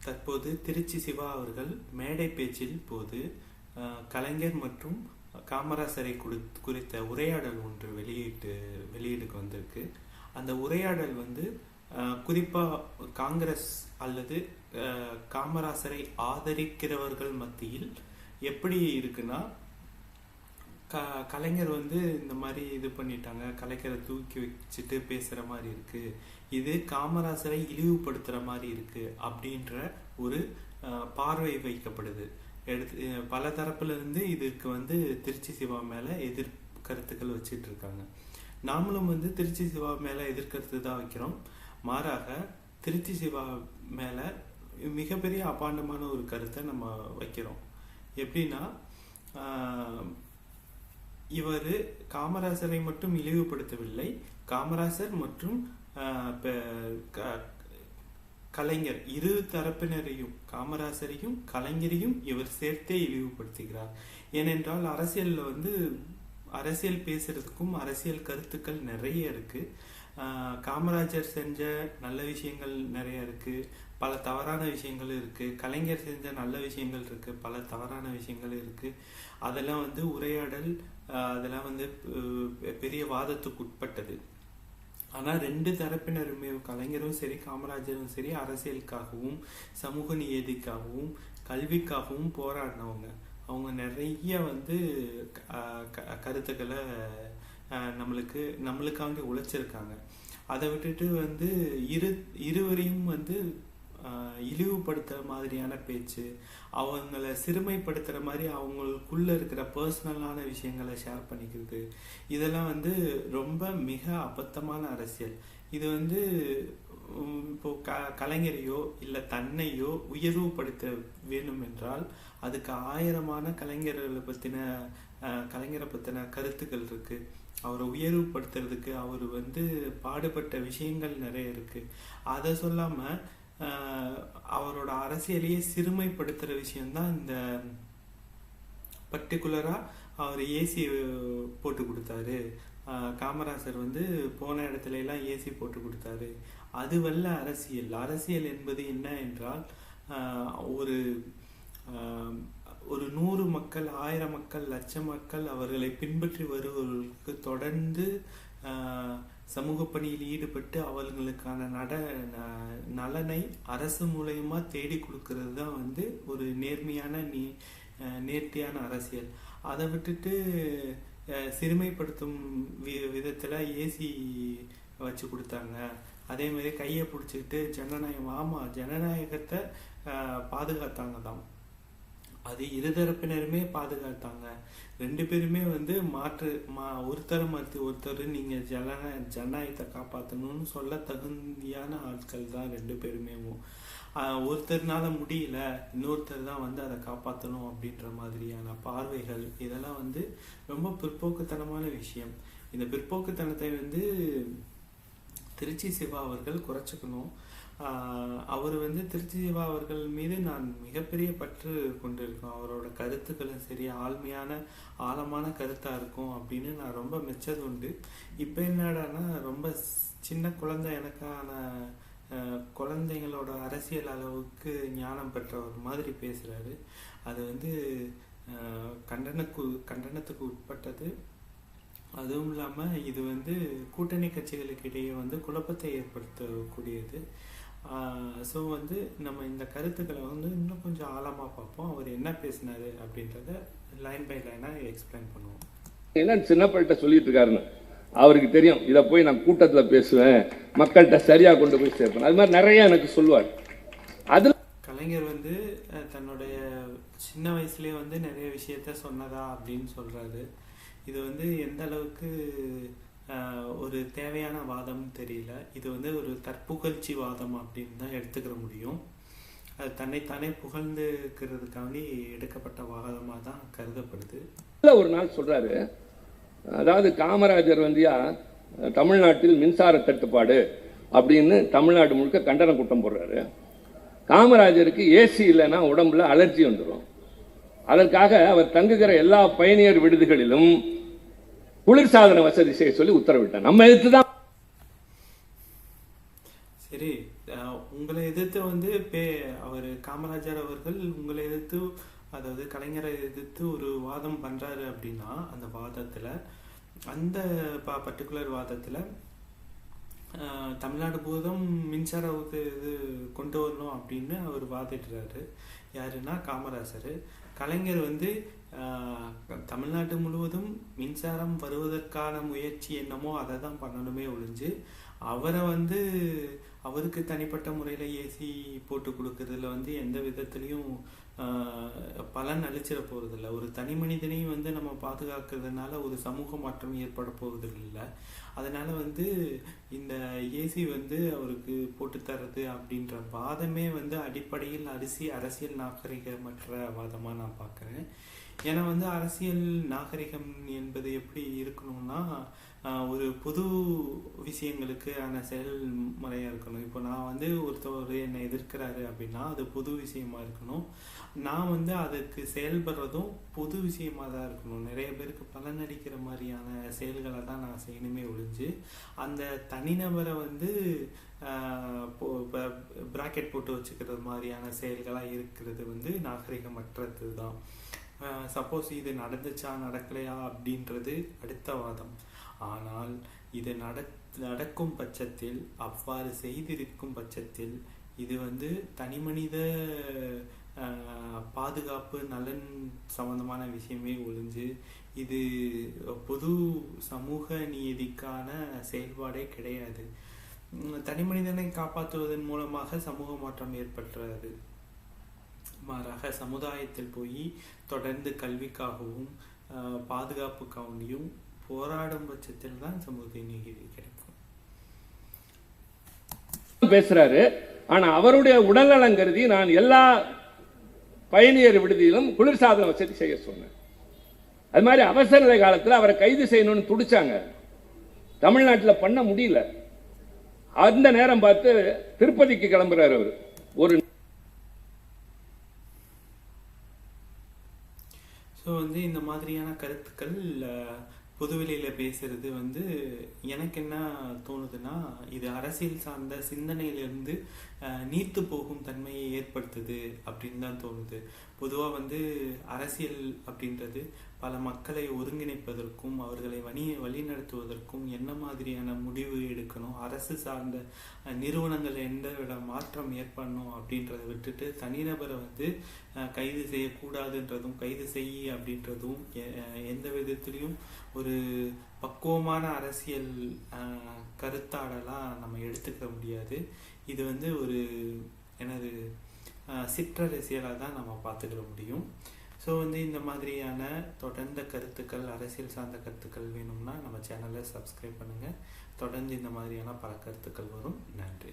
தற்போது திருச்சி சிவா அவர்கள் மேடை பேச்சில் போது கலைஞர் மற்றும் காமராசரை குறித்த உரையாடல் ஒன்று வெளியீடுக்கு வந்திருக்கு. அந்த உரையாடல் குறிப்பாக காங்கிரஸ் அல்லது காமராசரை ஆதரிக்கிறவர்கள் மத்தியில் எப்படி இருக்குன்னா, கலைஞர் இந்த மாதிரி இது பண்ணிட்டாங்க, கலைஞரை தூக்கி வச்சுட்டு பேசுகிற மாதிரி இருக்கு, இது காமராசரை இழிவுபடுத்துகிற மாதிரி இருக்கு அப்படின்ற ஒரு பார்வை வைக்கப்படுது. பல தரப்புல இருந்து இதுக்கு திருச்சி சிவா மேலே எதிர்கருத்துக்கள் வச்சுட்டு இருக்காங்க. நாமளும் திருச்சி சிவா மேலே எதிர்கருத்து தான் வைக்கிறோம். மாறாக திருச்சி சிவா மேலே மிகப்பெரிய அபாண்டமான ஒரு கருத்தை நம்ம வைக்கிறோம். எப்படின்னா, இவர் காமராசரை மட்டும் இழிவுபடுத்தவில்லை, காமராசர் மற்றும் கலைஞர் இரு தரப்பினரையும், காமராசரையும் கலைஞரையும் இவர் சேர்த்தே இழிவுபடுத்துகிறார். ஏனென்றால் அரசியல் பேசுறதுக்கும் அரசியல் கருத்துக்கள் நிறைய இருக்கு. காமராஜர் செஞ்ச நல்ல விஷயங்கள் நிறைய இருக்கு, பல தவறான விஷயங்களும் இருக்கு. கலைஞர் செஞ்ச நல்ல விஷயங்கள் இருக்கு, பல தவறான விஷயங்கள் இருக்கு. அதெல்லாம் உரையாடல், அதெல்லாம் பெரிய வாதத்துக்கு உட்பட்டது. ஆனால் ரெண்டு தரப்பினருமே, கலைஞரும் சரி காமராஜரும் சரி, அரசியலுக்காகவும் சமூக நீதிக்காகவும் கல்விக்காகவும் போராடினவங்க. அவங்க நிறைய கருத்துக்களை நம்மளுக்காக உழைச்சிருக்காங்க. அதை விட்டுட்டு இருவரையும் இழிவுபடுத்துற மாதிரியான பேச்சு, அவங்கள சிறுமைப்படுத்துற மாதிரி அவங்களுக்குள்ள இருக்கிற பர்சனலான விஷயங்களை ஷேர் பண்ணிக்கிறது, இதெல்லாம் ரொம்ப மிக அபத்தமான அரசியல். இது இப்போ கலைஞரையோ இல்லை தன்னையோ உயர்வுபடுத்த வேணும் என்றால் அதுக்கு ஆயிரமான கலைஞரை பற்றின கருத்துக்கள் இருக்கு. அவரை உயர்வுபடுத்துறதுக்கு அவர் பாடுபட்ட விஷயங்கள் நிறைய இருக்கு. அதை சொல்லாம அவரோட அரசியலையே சிறுமைப்படுத்துற விஷயம்தான் இந்த பர்டிகுலரா அவர் ஏசி போட்டு கொடுத்தாரு, காமராசர் போன இடத்துல எல்லாம் ஏசி போட்டு கொடுத்தாரு. அது அரசியல் என்பது என்ன என்றால், ஒரு 100 மக்கள், 1000 மக்கள், லட்சம் மக்கள் அவர்களை பின்பற்றி வருவர்களுக்கு தொடர்ந்து சமூக பணியில் ஈடுபட்டு அவர்களுக்கான நலனை அரசு மூலயமா தேடி கொடுக்கறது தான் ஒரு நேர்த்தியான அரசியல். அதை விட்டுட்டு சிறுமைப்படுத்தும் விதத்துல ஏசி வச்சு கொடுத்தாங்க, அதே மாதிரி கையை பிடிச்சிக்கிட்டு ஜனநாயகத்தை பாதுகாத்தாங்க தான். அது இருதரப்பினருமே பாதுகாத்தாங்க. ரெண்டு பேருமே ஒருத்தரை மறுத்து ஒருத்தர் நீங்க ஜனநாயகத்தை காப்பாற்றணும்னு சொல்ல தகுதியான ஆட்கள் தான் ரெண்டு பேருமே. ஒருத்தர்னால முடியல, இன்னொருத்தர் தான் அதை காப்பாற்றணும் அப்படின்ற மாதிரியான பார்வைகள், இதெல்லாம் ரொம்ப பிற்போக்குத்தனமான விஷயம். இந்த பிற்போக்குத்தனத்தை திருச்சி சிவா அவர்கள் குறைச்சிக்கணும். அவர் திருச்சி சிவா அவர்கள் மீது நான் மிகப்பெரிய பற்று கொண்டிருக்கோம். அவரோட கருத்துக்களும் சரி ஆழமான கருத்தா இருக்கும் அப்படின்னு நான் ரொம்ப மெச்சது உண்டு. இப்போ என்னடானா, ரொம்ப சின்ன குழந்தை எனக்கான குழந்தைங்களோட அரசியல் அளவுக்கு ஞானம் பெற்றவர் மாதிரி பேசுறாரு. அது கண்டனத்துக்கு உட்பட்டது. அதுவும் இல்லாமல் இது கூட்டணி கட்சிகளுக்கு இடையே குழப்பத்தை ஏற்படுத்தக்கூடியது. ஸோ நம்ம இந்த கருத்துக்களை இன்னும் கொஞ்சம் ஆழமாக பார்ப்போம். அவர் என்ன பேசினாரு அப்படின்றத லைன் பை லைனாக எக்ஸ்பிளைன் பண்ணுவோம். என்ன சின்னப்பள்ளிட்ட சொல்லிட்டு இருக்காருன்னு அவருக்கு தெரியும். இதை போய் நான் கூட்டத்தில் பேசுவேன், மக்கள்கிட்ட சரியாக கொண்டு போய் சேர்ப்பேன், அது மாதிரி நிறைய எனக்கு சொல்லுவார். அதில் கலைஞர் தன்னுடைய சின்ன வயசுலேயே நிறைய விஷயத்த சொன்னதா அப்படின்னு சொல்கிறாரு. இது எந்த அளவுக்கு ஒரு தேவையான வாதம் தெரியல. இது ஒரு தற்புகழ்ச்சி வாதம் அப்படின்னு தான் எடுத்துக்கிற முடியும். அது தன்னைத்தானே புகழ்ந்துக்கிறதுக்காண்டி எடுக்கப்பட்ட வாதமாக தான் கருதப்படுது. ஒரு நாள் சொல்றாரு, அதாவது காமராஜர் தமிழ்நாட்டில் மின்சார தட்டுப்பாடு அப்படின்னு தமிழ்நாடு முழுக்க கண்டன கூட்டம் போடுறாரு. காமராஜருக்கு ஏசி இல்லைன்னா உடம்புல அலர்ஜி வந்துடும். அதற்காக அவர் தங்குகிற எல்லா பயணியர் விடுதிகளிலும் குளிர்சாதன வசதி செய்ய சொல்லி உத்தரவிட்டார். நம்ம எதிர்த்துதான். சரி, உங்களை எதிர்த்து வந்து அவர் காமராஜர் அவர்கள் உங்களை எதிர்த்து, அதாவது கலைஞரை எதிர்த்து ஒரு வாதம் பண்றாரு அப்படின்னா, அந்த வாதத்துல அந்த பர்டிகுலர் வாதத்துல தமிழ்நாடு பூதம் மின்சார இது கொண்டு வரணும் அப்படின்னு அவர் வாதிடுறாரு. யாருன்னா காமராஜர். கலைஞர் வந்து தமிழ்நாடு முழுவதும் மின்சாரம் வருவதற்கான முயற்சி என்னமோ அதை தான் பண்ணணுமே ஒழிஞ்சு, அவரை வந்து அவருக்கு தனிப்பட்ட முறையில் ஏசி போட்டு கொடுக்கறதுல வந்து எந்த விதத்துலையும் பலன் அளிச்சிட போகிறதில்ல. ஒரு தனி மனிதனையும் வந்து நம்ம பாதுகாக்கிறதுனால ஒரு சமூக மாற்றம் ஏற்பட போகிறது இல்லை. அதனால வந்து இந்த ஏசி வந்து அவருக்கு போட்டு தர்றது அப்படின்ற வாதமே வந்து அடிப்படையில் அரசியல் நாகரிகமற்ற வாதமாக நான் பார்க்குறேன். ஏன்னா வந்து அரசியல் நாகரிகம் என்பது எப்படி இருக்கணும்னா, ஒரு புது விஷயங்களுக்கான செயல்முறையாக இருக்கணும். இப்போ நான் வந்து ஒருத்தவர் என்னை எதிர்க்கிறாரு அப்படின்னா அது புது விஷயமா இருக்கணும். நான் வந்து அதுக்கு செயல்படுறதும் புது விஷயமா தான் இருக்கணும். நிறைய பேருக்கு பலனளிக்கிற மாதிரியான செயல்களை தான் நான் செய்யணுமே ஒழிஞ்சு, அந்த தனிநபரை வந்து பிராக்கெட் போட்டு வச்சுக்கிறது மாதிரியான செயல்களாக இருக்கிறது வந்து நாகரிகமற்றது தான். சப்போஸ் இது நடந்துச்சா நடக்கலையா அப்படின்றது அடுத்த வாதம். ஆனால் இது நடக்கும் பட்சத்தில், அவ்வாறு செய்திருக்கும் பட்சத்தில், இது வந்து தனிமனித பாதுகாப்பு நலன் சம்பந்தமான விஷயமே ஒழிஞ்சு இது பொது சமூக நீதிக்கான செயல்பாடே கிடையாது. தனி மனிதனை காப்பாற்றுவதன் மூலமாக சமூக மாற்றம் ஏற்படுறது. மாறாக சமுதாயத்தில் போய் தொடர்ந்து கல்விக்காகவும் பாதுகாப்புக்காகவும் போராடும் பட்சத்தில் தான் சமூக நீதி கிடைக்கும். பேசுறாரு. ஆனா அவருடைய உடல்நலம் கருதி நான் எல்லா பயணியர் விடுதியிலும் குளிர்சாதன வசதி செய்ய சொன்னேன். அது மாதிரி அவசர நிலை காலத்தில் அவரை கைது செய்யணும்னு துடிச்சாங்க. தமிழ்நாட்டில் பண்ண முடியல. அந்த நேரம் பார்த்து திருப்பதிக்கு கிளம்புறாரு அவர். ஒரு வந்து இந்த மாதிரியான கருத்துக்கள் பொதுவெளியில் பேசுறது வந்து எனக்கு என்ன தோணுதுன்னா, இது அரசியல் சார்ந்த சிந்தனையிலிருந்து நீர்த்து போகும் தன்மையை ஏற்படுத்துது அப்படின்னு தான் தோணுது. பொதுவாக வந்து அரசியல் அப்படின்றது பல மக்களை ஒருங்கிணைப்பதற்கும் அவர்களை வழிநடத்துவதற்கும் என்ன மாதிரியான முடிவு எடுக்கணும், அரசு சார்ந்த நிறுவனங்கள் எந்த விட மாற்றம் ஏற்படணும் அப்படின்றத விட்டுட்டு தனிநபரை வந்து கைது செய்யக்கூடாதுன்றதும் கைது செய்ய அப்படின்றதும் எந்த விதத்துலையும் ஒரு பக்குவமான அரசியல் கருத்தாடலாம் நம்ம எடுத்துக்க முடியாது. இது வந்து ஒரு எனது சிற்றரசியலாக தான் நம்ம பார்த்துக்கிற முடியும். ஸோ வந்து இந்த மாதிரியான தொடர்ந்த கருத்துக்கள், அரசியல் சார்ந்த கருத்துக்கள் வேணும்னா நம்ம சேனலை சப்ஸ்கிரைப் பண்ணுங்கள். தொடர்ந்து இந்த மாதிரியான பல கருத்துக்கள் வரும். நன்றி.